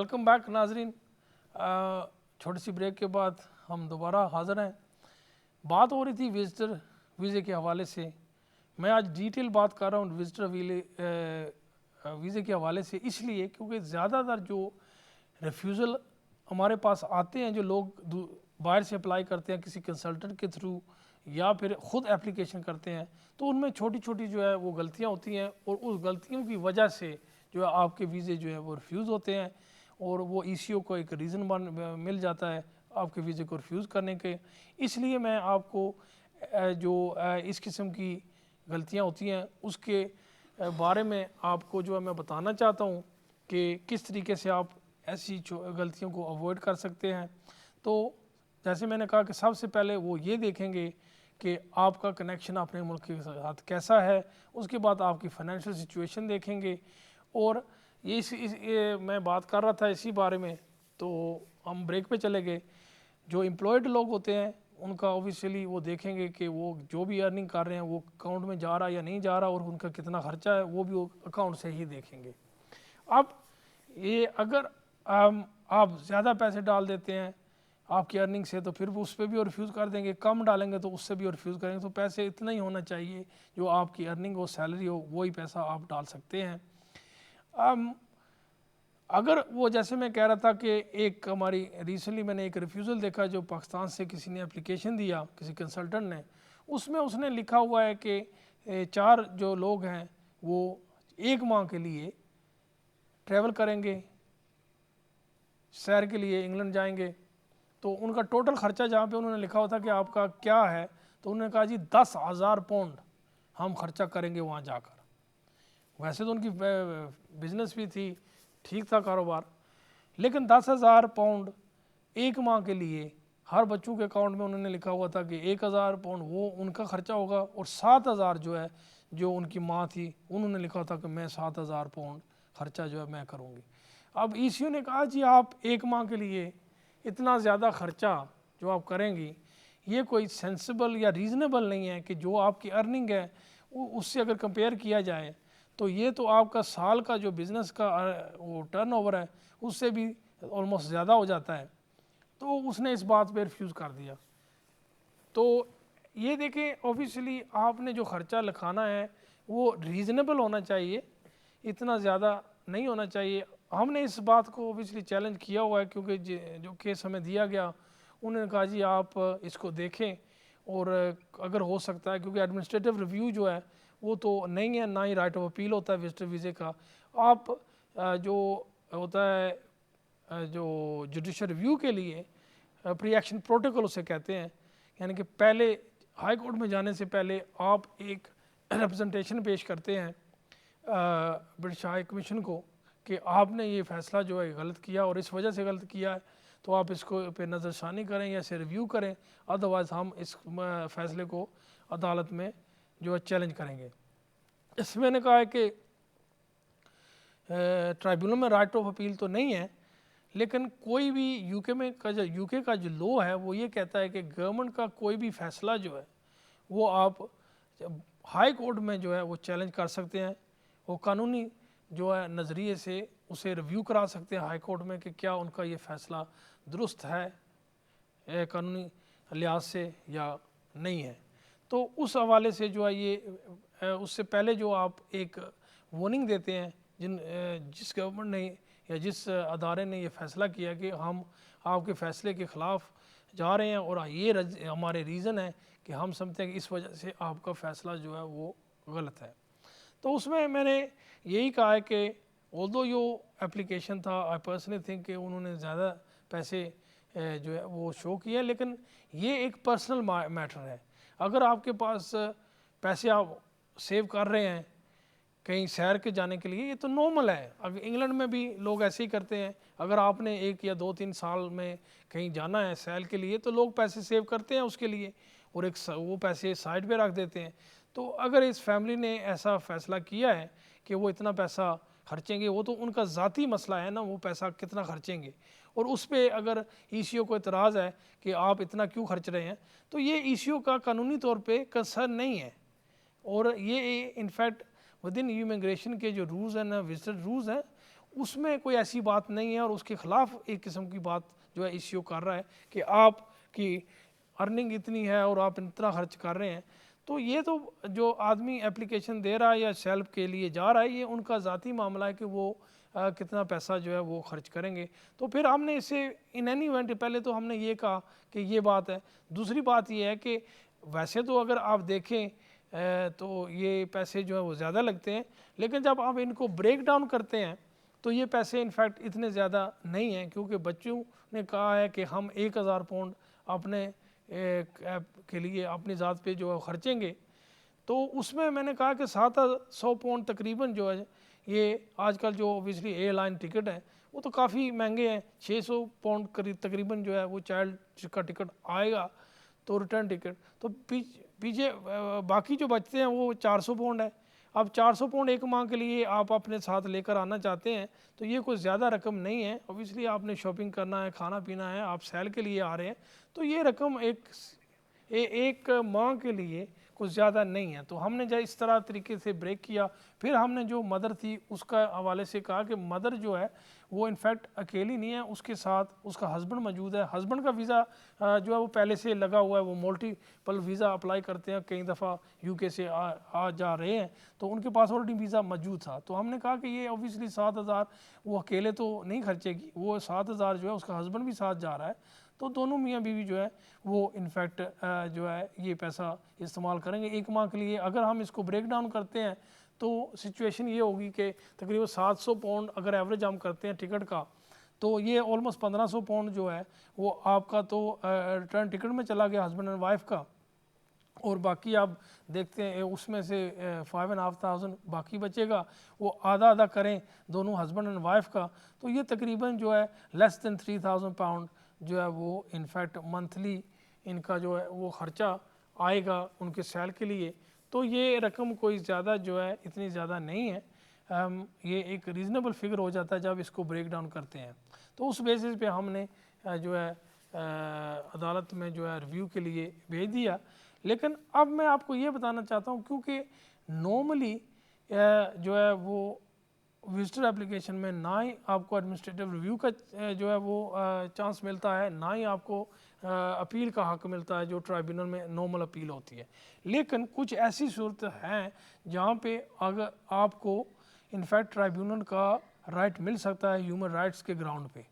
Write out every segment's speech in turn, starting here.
Welcome back ناظرین، چھوٹی سی break کے بعد ہم دوبارہ حاضر ہیں۔ بات ہو رہی تھی وزٹر ویزے کے حوالے سے۔ میں آج ڈیٹیل بات کر رہا ہوں وزٹر ویزے کے حوالے سے، اس لیے کیونکہ زیادہ تر جو ریفیوزل ہمارے پاس آتے ہیں، جو لوگ باہر سے اپلائی کرتے ہیں کسی کنسلٹنٹ کے تھرو یا پھر خود اپلیکیشن کرتے ہیں، تو ان میں چھوٹی چھوٹی جو ہے وہ غلطیاں ہوتی ہیں، اور اس غلطیوں کی وجہ سے جو ہے آپ کے ویزے جو ہے وہ ریفیوز ہوتے ہیں، اور وہ ای سی او کو ایک ریزن مل جاتا ہے آپ کے ویزے کو ریفیوز کرنے کے۔ اس لیے میں آپ کو جو اس قسم کی غلطیاں ہوتی ہیں اس کے بارے میں آپ کو جو ہے میں بتانا چاہتا ہوں کہ کس طریقے سے آپ ایسی غلطیوں کو اوائڈ کر سکتے ہیں۔ تو جیسے میں نے کہا کہ سب سے پہلے وہ یہ دیکھیں گے کہ آپ کا کنیکشن اپنے ملک کے ساتھ کیسا ہے، اس کے بعد آپ کی فائنینشیل سچویشن دیکھیں گے، اور یہ میں بات کر رہا تھا اسی بارے میں، تو ہم بریک پہ چلے گئے۔ جو امپلائڈ لوگ ہوتے ہیں ان کا اوبیسلی وہ دیکھیں گے کہ وہ جو بھی ارننگ کر رہے ہیں وہ اکاؤنٹ میں جا رہا ہے یا نہیں جا رہا، اور ان کا کتنا خرچہ ہے وہ بھی اکاؤنٹ سے ہی دیکھیں گے۔ اب یہ اگر آپ زیادہ پیسے ڈال دیتے ہیں آپ کی ارننگ سے تو پھر اس پہ بھی وہ ریفیوز کر دیں گے، کم ڈالیں گے تو اس سے بھی وہ ریفیوز کریں گے۔ تو پیسے اتنا ہی ہونا چاہیے جو آپ کی ارننگ ہو، سیلری ہو، وہی پیسہ آپ ڈال سکتے ہیں۔ اگر وہ جیسے میں کہہ رہا تھا کہ ایک ہماری ریسنٹلی میں نے ایک ریفیوزل دیکھا جو پاکستان سے کسی نے اپلیکیشن دیا، کسی کنسلٹنٹ نے، اس میں اس نے لکھا ہوا ہے کہ 4 جو لوگ ہیں وہ 1 ماہ کے لیے ٹریول کریں گے، سیر کے لیے انگلینڈ جائیں گے، تو ان کا ٹوٹل خرچہ جہاں پہ انہوں نے لکھا ہوا تھا کہ آپ کا کیا ہے، تو انہوں نے کہا جی 10,000 پاؤنڈ ہم خرچہ کریں گے وہاں جا کر۔ ویسے تو ان کی بزنس بھی تھی، ٹھیک تھا کاروبار، لیکن 10,000 پاؤنڈ 1 ماہ کے لیے ہر بچوں کے اکاؤنٹ میں انہوں نے لکھا ہوا تھا کہ 1,000 پاؤنڈ وہ ان کا خرچہ ہوگا، اور 7,000 جو ہے جو ان کی ماں تھی انہوں نے لکھا تھا کہ میں 7,000 پاؤنڈ خرچہ جو ہے میں کروں گی۔ اب ای سی او نے کہا جی آپ 1 ماہ کے لیے اتنا زیادہ خرچہ جو آپ کریں گی یہ کوئی سینسیبل یا ریزنیبل نہیں ہے، کہ جو آپ کی ارننگ ہے اس سے اگر کمپیئر کیا جائے تو یہ تو آپ کا سال کا جو بزنس کا وہ ٹرن اوور ہے اس سے بھی آلموسٹ زیادہ ہو جاتا ہے۔ تو اس نے اس بات پہ ریفیوز کر دیا۔ تو یہ دیکھیں اوبیسلی آپ نے جو خرچہ لکھانا ہے وہ ریزنیبل ہونا چاہیے، اتنا زیادہ نہیں ہونا چاہیے۔ ہم نے اس بات کو اوبیسلی چیلنج کیا ہوا ہے، کیونکہ جو کیس ہمیں دیا گیا انہوں نے کہا جی آپ اس کو دیکھیں، اور اگر ہو سکتا ہے کیونکہ ایڈمنسٹریٹو ریویو جو ہے وہ تو نہیں ہے، نہ ہی رائٹ آف اپیل ہوتا ہے وزٹر ویزے کا۔ آپ جو ہوتا ہے جو جوڈیشل ریویو کے لیے پری ایکشن پروٹوکول اسے کہتے ہیں، یعنی کہ پہلے ہائی کورٹ میں جانے سے پہلے آپ ایک ریپرزنٹیشن پیش کرتے ہیں برٹش ہائی کمیشن کو کہ آپ نے یہ فیصلہ جو ہے غلط کیا اور اس وجہ سے غلط کیا ہے، تو آپ اس کو پہ نظر ثانی کریں یا اسے ریویو کریں، ادروائز ہم اس فیصلے کو عدالت میں جو ہے چیلنج کریں گے۔ اس میں نے کہا ہے کہ ٹرائبیونل میں رائٹ آف اپیل تو نہیں ہے، لیکن کوئی بھی یو کے کا جو لا ہے وہ یہ کہتا ہے کہ گورنمنٹ کا کوئی بھی فیصلہ جو ہے وہ آپ ہائی کورٹ میں جو ہے وہ چیلنج کر سکتے ہیں، وہ قانونی جو ہے نظریے سے اسے ریویو کرا سکتے ہیں ہائی کورٹ میں کہ کیا ان کا یہ فیصلہ درست ہے قانونی لحاظ سے یا نہیں ہے۔ تو اس حوالے سے جو ہے یہ اس سے پہلے جو آپ ایک وارننگ دیتے ہیں جس گورنمنٹ نے یا جس ادارے نے یہ فیصلہ کیا کہ ہم آپ کے فیصلے کے خلاف جا رہے ہیں اور یہ ہمارے ریزن ہے کہ ہم سمجھتے ہیں کہ اس وجہ سے آپ کا فیصلہ جو ہے وہ غلط ہے۔ تو اس میں نے یہی کہا ہے کہ although یہ اپلیکیشن تھا I personally think کہ انہوں نے زیادہ پیسے جو ہے وہ شو کیا، لیکن یہ ایک پرسنل میٹر ہے۔ اگر آپ کے پاس پیسے آپ سیو کر رہے ہیں کہیں سیر کے جانے کے لیے، یہ تو نارمل ہے، اب انگلینڈ میں بھی لوگ ایسے ہی کرتے ہیں۔ اگر آپ نے 1 یا 2-3 سال میں کہیں جانا ہے سیر کے لیے تو لوگ پیسے سیو کرتے ہیں اس کے لیے، اور وہ پیسے سائڈ پہ رکھ دیتے ہیں۔ تو اگر اس فیملی نے ایسا فیصلہ کیا ہے کہ وہ اتنا پیسہ خرچیں گے، وہ تو ان کا ذاتی مسئلہ ہے نا، وہ پیسہ کتنا خرچیں گے، اور اس پہ اگر ای سی او کو اعتراض ہے کہ آپ اتنا کیوں خرچ رہے ہیں، تو یہ ای سی او کا قانونی طور پہ کنسرن نہیں ہے، اور یہ انفیکٹ ود ان امیگریشن کے جو رولز ہیں نا وزٹر رولز ہیں اس میں کوئی ایسی بات نہیں ہے اور اس کے خلاف ایک قسم کی بات جو ہے ایشو کر رہا ہے کہ آپ کی ارننگ اتنی ہے اور آپ اتنا خرچ کر رہے ہیں. تو یہ تو جو آدمی اپلیکیشن دے رہا ہے یا سیلف کے لیے جا رہا ہے یہ ان کا ذاتی معاملہ ہے کہ وہ کتنا پیسہ جو ہے وہ خرچ کریں گے. تو پھر ہم نے اسے ان اینی ایونٹ پہلے تو ہم نے یہ کہا کہ یہ بات ہے. دوسری بات یہ ہے کہ ویسے تو اگر آپ دیکھیں تو یہ پیسے جو ہے وہ زیادہ لگتے ہیں, لیکن جب آپ ان کو بریک ڈاؤن کرتے ہیں تو یہ پیسے انفیکٹ اتنے زیادہ نہیں ہیں, کیونکہ بچوں نے کہا ہے کہ ہم 1000 پاؤنڈ اپنے کے لیے اپنی ذات پہ جو ہے خرچیں گے. تو اس میں نے کہا کہ 700 پاؤنڈ تقریباً جو ہے یہ آج کل جو اوبیسلی ایئر لائن ٹکٹ ہے وہ تو کافی مہنگے ہیں. 600 پاؤنڈ تقریباً جو ہے وہ چائلڈ کا ٹکٹ آئے گا, تو ریٹرن ٹکٹ. تو پیچھے باقی جو بچتے ہیں وہ 400 پاؤنڈ ہے. اب 400 پاؤنڈ ایک ماہ کے لیے آپ اپنے ساتھ لے کر آنا چاہتے ہیں تو یہ کوئی زیادہ رقم نہیں ہے. اوبیسلی آپ نے شاپنگ کرنا ہے, کھانا پینا ہے, آپ سیل کے لیے آ رہے ہیں, تو یہ رقم ایک ماہ کے لیے کچھ زیادہ نہیں ہے. تو ہم نے جب اس طرح طریقے سے بریک کیا, پھر ہم نے جو مدر تھی اس کا حوالے سے کہا کہ مدر جو ہے وہ انفیکٹ اکیلی نہیں ہے, اس کے ساتھ اس کا ہسبینڈ موجود ہے. ہسبینڈ کا ویزا جو ہے وہ پہلے سے لگا ہوا ہے, وہ ملٹیپل ویزا اپلائی کرتے ہیں, کئی دفعہ یو کے سے آ جا رہے ہیں, تو ان کے پاس آلریڈی ویزا موجود تھا. تو ہم نے کہا کہ یہ اوبیسلی 7000 وہ اکیلے تو نہیں خرچے گی, وہ 7000 جو ہے اس کا ہسبینڈ بھی ساتھ جا رہا ہے, تو دونوں میاں بیوی جو ہے وہ انفیکٹ جو ہے یہ پیسہ استعمال کریں گے ایک ماہ کے لیے. اگر ہم اس کو بریک ڈاؤن کرتے ہیں تو سچویشن یہ ہوگی کہ تقریباً 700 پاؤنڈ اگر ایوریج ہم کرتے ہیں ٹکٹ کا, تو یہ آلموسٹ 1500 پاؤنڈ جو ہے وہ آپ کا تو ریٹرن ٹکٹ میں چلا گیا ہسبینڈ اینڈ وائف کا, اور باقی آپ دیکھتے ہیں اس میں سے 5500 باقی بچے گا, وہ آدھا آدھا کریں دونوں ہسبینڈ اینڈ وائف کا, تو یہ تقریباً جو ہے لیس دین 3000 پاؤنڈ جو ہے وہ انفیکٹ منتھلی ان کا جو ہے وہ خرچہ آئے گا ان کے سیل کے لیے. تو یہ رقم کوئی زیادہ جو ہے اتنی زیادہ نہیں ہے, یہ ایک ریزنیبل فگر ہو جاتا ہے جب اس کو بریک ڈاؤن کرتے ہیں. تو اس بیسس پہ ہم نے جو ہے عدالت میں جو ہے ریویو کے لیے بھیج دیا. لیکن اب میں آپ کو یہ بتانا چاہتا ہوں کیونکہ نارملی جو ہے وہ وزٹر اپلیکیشن میں نہ ہی آپ کو ایڈمنسٹریٹو ریویو کا جو ہے وہ چانس ملتا ہے, نہ ہی آپ کو اپیل کا حق ملتا ہے جو ٹرائبیونل میں نارمل اپیل ہوتی ہے. لیکن کچھ ایسی صورت ہیں جہاں پہ اگر آپ کو انفیکٹ ٹرائبیونل کا رائٹ مل سکتا ہے ہیومن رائٹس کے گراؤنڈ پہ.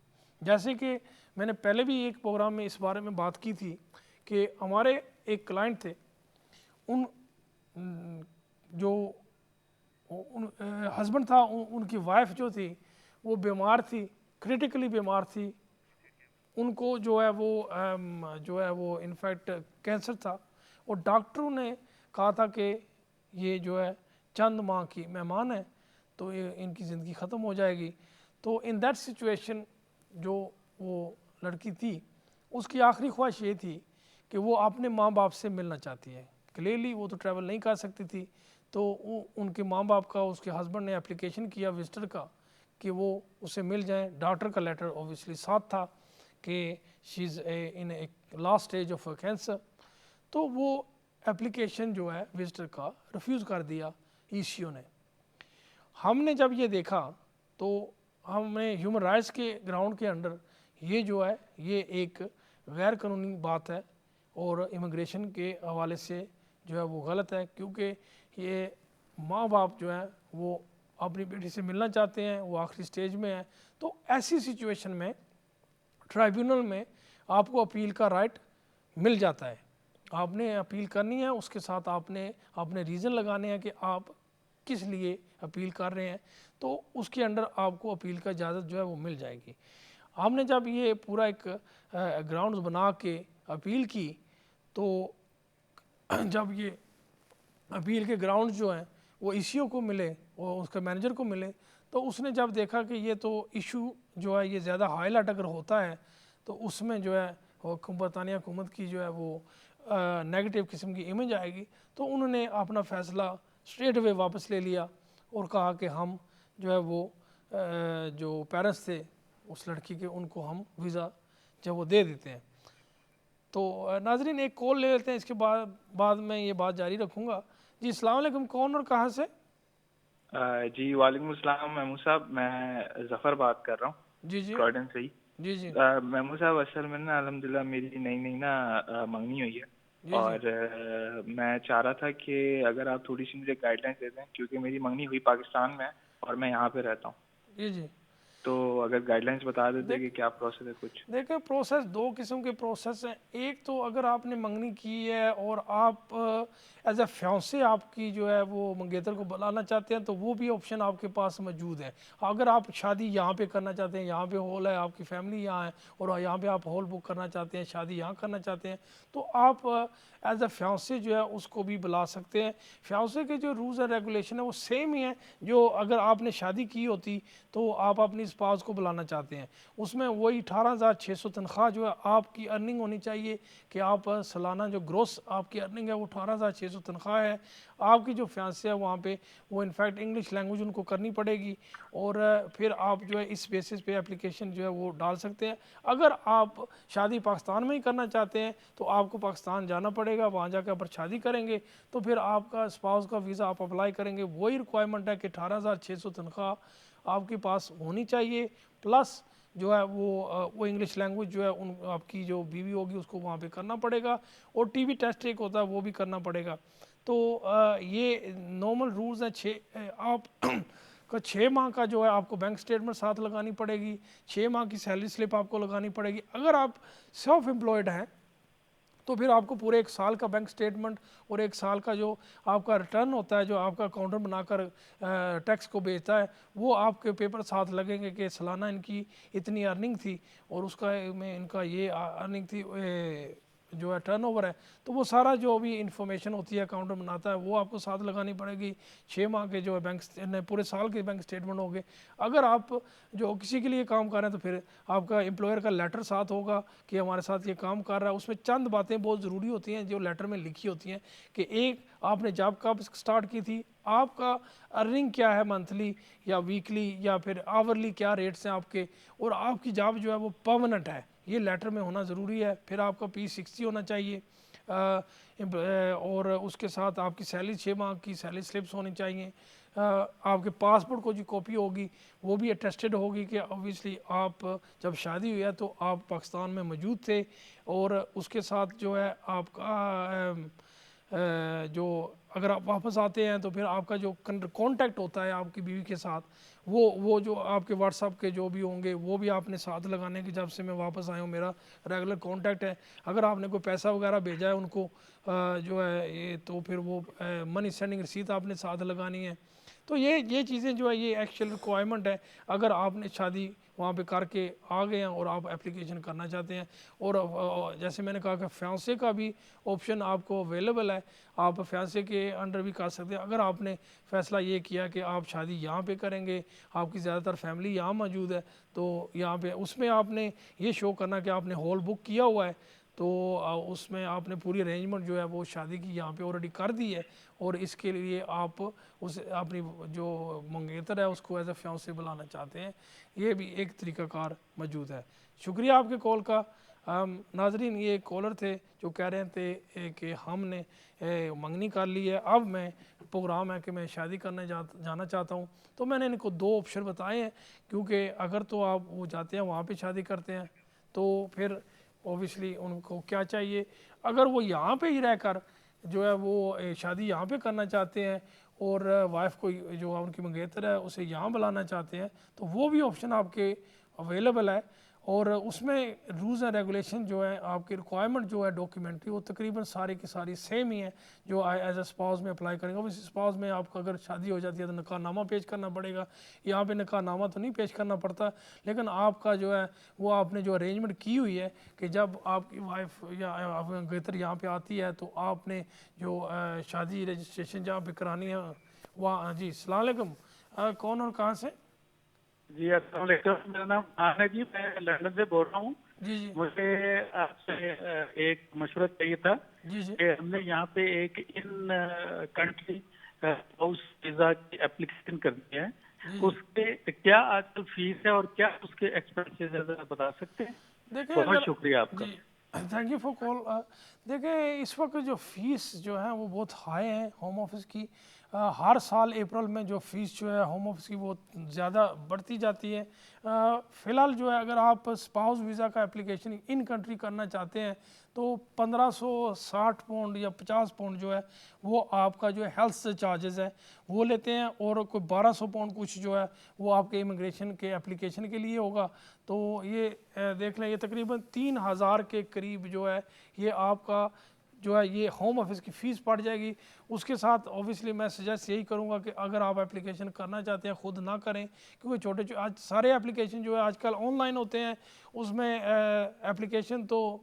جیسے کہ میں نے پہلے بھی ایک پروگرام میں اس بارے میں بات کی تھی کہ ہمارے ایک کلائنٹ تھے, ان جو ہسبینڈ تھا ان کی وائف جو تھی وہ بیمار تھی, کریٹیکلی بیمار تھی, ان کو جو ہے وہ انفیکٹ کینسر تھا, اور ڈاکٹروں نے کہا تھا کہ یہ جو ہے چند ماہ کی مہمان ہے تو یہ ان کی زندگی ختم ہو جائے گی. تو ان دیٹ سچویشن جو وہ لڑکی تھی اس کی آخری خواہش یہ تھی کہ وہ اپنے ماں باپ سے ملنا چاہتی ہے. کلیئرلی وہ تو ٹریول نہیں کر سکتی تھی, تو ان کے ماں باپ کا اس کے ہسبینڈ نے اپلیکیشن کیا وزٹر کا کہ وہ اسے مل جائیں. ڈاکٹر کا لیٹر اوبیسلی ساتھ تھا کہ شی از ان اے لاسٹ اسٹیج آف کینسر. تو وہ اپلیکیشن جو ہے وزٹر کا ریفیوز کر دیا ای سی او نے. ہم نے جب یہ دیکھا تو ہم نے ہیومن رائٹس کے گراؤنڈ کے انڈر یہ جو ہے یہ ایک غیر قانونی بات ہے اور امیگریشن کے حوالے سے جو ہے وہ غلط ہے, کیونکہ یہ ماں باپ جو ہے وہ اپنی بیٹی سے ملنا چاہتے ہیں, وہ آخری سٹیج میں ہے. تو ایسی سچویشن میں ٹرائبیونل میں آپ کو اپیل کا رائٹ مل جاتا ہے. آپ نے اپیل کرنی ہے, اس کے ساتھ آپ نے اپنے ریزن لگانے ہیں کہ آپ کس لیے اپیل کر رہے ہیں, تو اس کے انڈر آپ کو اپیل کا اجازت جو ہے وہ مل جائے گی. ہم نے جب یہ پورا ایک گراؤنڈز بنا کے اپیل کی تو جب یہ اپیل کے گراؤنڈ جو ہیں وہ ای سی او کو ملے اور اس کے مینیجر کو ملے, تو اس نے جب دیکھا کہ یہ تو ایشو جو ہے یہ زیادہ ہائی لائٹ اگر ہوتا ہے تو اس میں جو ہے برطانیہ حکومت کی جو ہے وہ نیگیٹو قسم کی امیج آئے گی, تو انہوں نے اپنا فیصلہ اسٹریٹ اوے واپس لے لیا اور کہا کہ ہم جو ہے وہ جو پیرنٹس تھے اس لڑکی کے ان کو ہم ویزا جو وہ دے دیتے ہیں. تو ناظرین ایک کال لے لیتے ہیں, اس کے بعد میں یہ بات جاری رکھوں گا. جی السلام علیکم, کون اور کہاں سے؟ جی وعلیکم السلام محمود صاحب، میں ظفر بات کر رہا ہوں جی جی کرڈن سے ہی۔ جی جی محمود صاحب اصل میں نا الحمدللہ میری نئی نئی نا منگنی ہوئی ہے، جی جی اور میں چاہ رہا تھا کہ اگر آپ تھوڑی سی مجھے گائیڈ لائن دے دیں، کیونکہ میری منگنی ہوئی پاکستان میں اور میں یہاں پہ رہتا ہوں، جی جی تو اگر گائیڈ لائنس بتا دیتے دیکھ کہ کیا پروسیس ہے کچھ۔ دیکھیں پروسیس دو قسم کے پروسیس ہیں. ایک تو اگر آپ نے منگنی کی ہے اور آپ ایز اے فیانسے آپ کی جو ہے وہ منگیتر کو بلانا چاہتے ہیں تو وہ بھی آپشن آپ کے پاس موجود ہے. اگر آپ شادی یہاں پہ کرنا چاہتے ہیں، یہاں پہ ہال ہے، آپ کی فیملی یہاں ہے اور یہاں پہ آپ ہال بک کرنا چاہتے ہیں، شادی یہاں کرنا چاہتے ہیں، تو آپ ایز اے فیانسے جو ہے اس کو بھی بلا سکتے ہیں. فیانسے کے جو رولز اینڈ ریگولیشن ہیں وہ سیم ہی ہیں جو اگر آپ نے شادی کی ہوتی تو آپ اپنی اسپاؤس کو بلانا چاہتے ہیں. اس میں وہی 18,600 تنخواہ جو ہے آپ کی ارننگ ہونی چاہیے کہ آپ سالانہ جو گروس آپ کی ارننگ ہے وہ 18,600 تنخواہ ہے. آپ کی جو فیانسے ہے وہاں پہ وہ انفیکٹ انگلش لینگویج ان کو کرنی پڑے گی، اور پھر آپ جو ہے اس بیسس پہ اپلیکیشن جو ہے وہ ڈال سکتے ہیں. اگر آپ شادی پاکستان میں ہی کرنا چاہتے ہیں تو آپ کو پاکستان جانا پڑے گا، وہاں جا کے آپ شادی کریں گے تو پھر آپ کا اسپاؤس کا ویزا آپ اپلائی کریں گے. وہی ریکوائرمنٹ ہے کہ 18,600 تنخواہ آپ کے پاس ہونی چاہیے، پلس جو ہے وہ انگلش لینگویج جو ہے آپ کی جو بیوی ہوگی اس کو وہاں پہ کرنا پڑے گا، اور ٹی وی ٹیسٹ ایک ہوتا ہے وہ بھی کرنا پڑے گا. تو یہ نارمل رولز ہیں. آپ کا 6 ماہ کا جو ہے آپ کو بینک سٹیٹمنٹ ساتھ لگانی پڑے گی، 6 ماہ کی سیلری سلپ آپ کو لگانی پڑے گی. اگر آپ سیلف امپلائڈ ہیں تو پھر آپ کو پورے 1 سال کا بینک سٹیٹمنٹ اور 1 سال کا جو آپ کا ریٹرن ہوتا ہے جو آپ کا اکاؤنٹنٹ بنا کر ٹیکس کو بھیجتا ہے وہ آپ کے پیپر ساتھ لگیں گے کہ سالانہ ان کی اتنی ارننگ تھی اور اس کا میں ان کا یہ ارننگ تھی جو ہے ٹرن اوور ہے. تو وہ سارا جو بھی انفارمیشن ہوتی ہے اکاؤنٹنٹ بناتا ہے وہ آپ کو ساتھ لگانی پڑے گی. 6 ماہ کے جو ہے بینک پورے سال کے بینک سٹیٹمنٹ ہو گئے. اگر آپ جو کسی کے لیے کام کر رہے ہیں تو پھر آپ کا امپلائر کا لیٹر ساتھ ہوگا کہ ہمارے ساتھ یہ کام کر رہا ہے. اس میں چند باتیں بہت ضروری ہوتی ہیں جو لیٹر میں لکھی ہوتی ہیں کہ ایک آپ نے جاب کب سٹارٹ کی تھی، آپ کا ارننگ کیا ہے منتھلی یا ویکلی یا پھر آورلی کیا ریٹس ہیں آپ کے، اور آپ کی جاب جو ہے وہ پرماننٹ ہے، یہ لیٹر میں ہونا ضروری ہے. پھر آپ کا P60 ہونا چاہیے، اور اس کے ساتھ آپ کی سیلری 6 ماہ کی سیلری سلپس ہونی چاہیے. آپ کے پاسپورٹ کو جو کاپی ہوگی وہ بھی اٹیسٹڈ ہوگی کہ اوبیسلی آپ جب شادی ہوئی ہے تو آپ پاکستان میں موجود تھے. اور اس کے ساتھ جو ہے آپ کا جو اگر آپ واپس آتے ہیں تو پھر آپ کا جو کانٹیکٹ ہوتا ہے آپ کی بیوی کے ساتھ وہ جو آپ کے واٹس ایپ کے جو بھی ہوں گے وہ بھی آپ نے ساتھ لگانے کہ جب سے میں واپس آیا ہوں میرا ریگولر کانٹیکٹ ہے. اگر آپ نے کوئی پیسہ وغیرہ بھیجا ہے ان کو جو ہے یہ تو پھر وہ منی سینڈنگ رسیت آپ نے ساتھ لگانی ہے. تو یہ چیزیں جو ہے یہ ایکچوئل ریکوائرمنٹ ہے اگر آپ نے شادی وہاں پہ کر کے آ گئے ہیں اور آپ اپلیکیشن کرنا چاہتے ہیں. اور جیسے میں نے کہا کہ فیانسے کا بھی آپشن آپ کو اویلیبل ہے، آپ فیانسے کے انڈر بھی کر سکتے ہیں. اگر آپ نے فیصلہ یہ کیا کہ آپ شادی یہاں پہ کریں گے، آپ کی زیادہ تر فیملی یہاں موجود ہے تو یہاں پہ اس میں آپ نے یہ شو کرنا کہ آپ نے ہال بک کیا ہوا ہے، تو اس میں آپ نے پوری ارینجمنٹ جو ہے وہ شادی کی یہاں پہ آلریڈی کر دی ہے، اور اس کے لیے آپ اس اپنی جو منگیتر ہے اس کو ایز اے فیانسے بلانا چاہتے ہیں. یہ بھی ایک طریقہ کار موجود ہے. شکریہ آپ کے کال کا. ناظرین یہ کالر تھے جو کہہ رہے تھے کہ ہم نے منگنی کر لی ہے، اب میں پروگرام ہے کہ میں شادی کرنے جانا چاہتا ہوں. تو میں نے ان کو 2 آپشن بتائے ہیں، کیونکہ اگر تو آپ وہ جاتے ہیں وہاں پہ شادی کرتے ہیں تو پھر اوبیسلی ان کو کیا چاہیے، اگر وہ یہاں پہ ہی رہ کر جو ہے وہ شادی یہاں پہ کرنا چاہتے ہیں اور وائف کو جو ان کی منگیتر ہے اسے یہاں بلانا چاہتے ہیں تو وہ بھی آپشن آپ کے اویلیبل ہے. اور اس میں رولز اینڈ ریگولیشن جو ہے آپ کی ریکوائرمنٹ جو ہے ڈاکیومنٹری وہ تقریباً ساری کی ساری سیم ہی ہیں جو ایز اے اسپاؤس میں اپلائی کریں گے. اس اسپاؤس میں آپ کو اگر شادی ہو جاتی ہے تو نکاح نامہ پیش کرنا پڑے گا. یہاں پہ نکاح نامہ تو نہیں پیش کرنا پڑتا، لیکن آپ کا جو ہے وہ آپ نے جو ارینجمنٹ کی ہوئی ہے کہ جب آپ کی وائف یا منگیتر یہاں پہ آتی ہے تو آپ نے جو شادی رجسٹریشن جہاں پہ کرانی ہے وہاں. جی السلام علیکم، کون اور کہاں سے؟ جی السلام علیکم، میرا نام خان ہے جی، میں لندن سے بول رہا ہوں. جی جی مجھے آپ سے ایک مشورہ چاہیے تھا جی جی کہ ہم نے یہاں پہ ایک ان کنٹری ہاؤس ویزا کی اپلیکیشن کرنی ہے، جی اس جی کے کیا آج کل فیس ہے اور کیا اس کے ایکسپینسز ہے، ذرا بتا سکتے ہیں؟ دیکھیں بہت اگر شکریہ آپ کا. جی تھینک یو فار کال. دیکھیں اس وقت جو فیس جو ہے وہ بہت ہائی ہے ہوم آفس کی. ہر سال اپریل میں جو فیس جو ہے ہوم آفس کی وہ زیادہ بڑھتی جاتی ہے. فی الحال جو ہے اگر آپ اسپاؤس ویزا کا اپلیکیشن ان کنٹری کرنا چاہتے ہیں تو 1560 پاؤنڈ یا 50 پاؤنڈ جو ہے وہ آپ کا جو ہے ہیلتھ چارجز ہے وہ لیتے ہیں, اور کوئی 1200 پاؤنڈ کچھ جو ہے وہ آپ کے امیگریشن کے اپلیکیشن کے لیے ہوگا. تو یہ دیکھ لیں یہ تقریباً 3000 کے قریب جو ہے یہ آپ کا جو ہے یہ ہوم آفس کی فیس پڑ جائے گی. اس کے ساتھ اوبیسلی میں سجیسٹ یہی کروں گا کہ اگر آپ اپلیکیشن کرنا چاہتے ہیں خود نہ کریں, کیونکہ آج سارے اپلیکیشن جو ہے آج کل آن لائن ہوتے ہیں. اس میں اپلیکیشن تو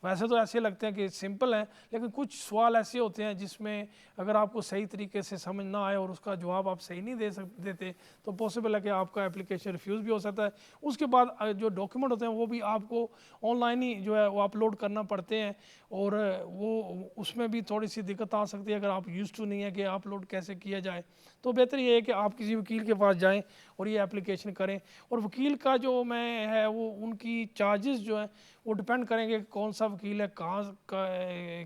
ویسے تو ایسے لگتے ہیں کہ سمپل ہیں, لیکن کچھ سوال ایسے ہوتے ہیں جس میں اگر آپ کو صحیح طریقے سے سمجھ نہ آئے اور اس کا جواب آپ صحیح نہیں دیتے تو پاسبل ہے کہ آپ کا اپلیکیشن ریفیوز بھی ہو سکتا ہے. اس کے بعد جو ڈاکیومنٹ ہوتے ہیں وہ بھی آپ کو آن لائن ہی جو ہے وہ اپلوڈ کرنا پڑتے ہیں, اور وہ اس میں بھی تھوڑی سی دقت آ سکتی ہے اگر آپ یوز ٹو نہیں ہے کہ اپلوڈ کیسے کیا جائے. تو بہتر یہ ہے کہ آپ کسی وکیل کے پاس جائیں اور یہ اپلیکیشن کریں. اور وکیل کا جو میں ہے وہ ان کی چارجز جو ہیں وہ ڈپینڈ کریں گے کون سا وکیل ہے, کہاں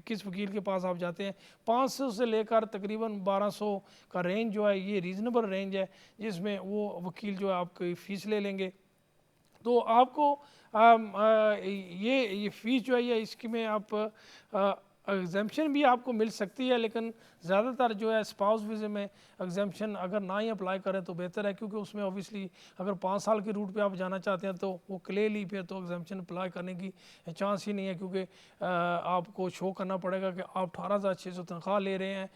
کس وکیل کے پاس آپ جاتے ہیں. 500 سے لے کر تقریباً 1200 کا رینج جو ہے یہ ریزنیبل رینج ہے جس میں وہ وکیل جو ہے آپ کی فیس لے لیں گے. تو آپ کو یہ فیس جو ہے یہ اس کی میں آپ ایگزیمپشن بھی آپ کو مل سکتی ہے, لیکن زیادہ تر جو ہے اسپاؤس ویزے میں ایگزیمپشن اگر نہ ہی اپلائی کریں تو بہتر ہے, کیونکہ اس میں اوبیسلی اگر 5 سال کے روٹ پہ آپ جانا چاہتے ہیں تو وہ کلیئرلی پھر تو ایگزیمپشن اپلائی کرنے کی چانس ہی نہیں ہے, کیونکہ آپ کو شو کرنا پڑے گا کہ آپ 18,600 تنخواہ لے رہے ہیں.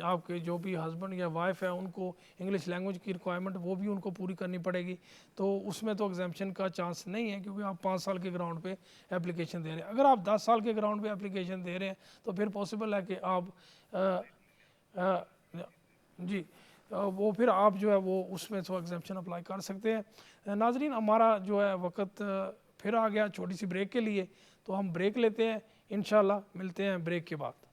آپ کے جو بھی ہسبینڈ یا وائف ہے ان کو انگلش لینگویج کی ریکوائرمنٹ وہ بھی ان کو پوری کرنی پڑے گی, تو اس میں تو ایگزیمپشن کا چانس نہیں ہے کیونکہ آپ 5 سال کے گراؤنڈ پہ اپلیکیشن دے رہے ہیں. اگر آپ 10 سال کے گراؤنڈ پہ اپلیکیشن دے رہے ہیں تو پھر پاسبل ہے کہ آپ جی وہ پھر آپ جو ہے وہ اس میں تو ایگزیمپشن اپلائی کر سکتے ہیں. ناظرین ہمارا جو ہے وقت پھر آ گیا چھوٹی سی بریک کے لیے, تو ہم بریک لیتے ہیں, انشاءاللہ ملتے ہیں بریک کے بعد.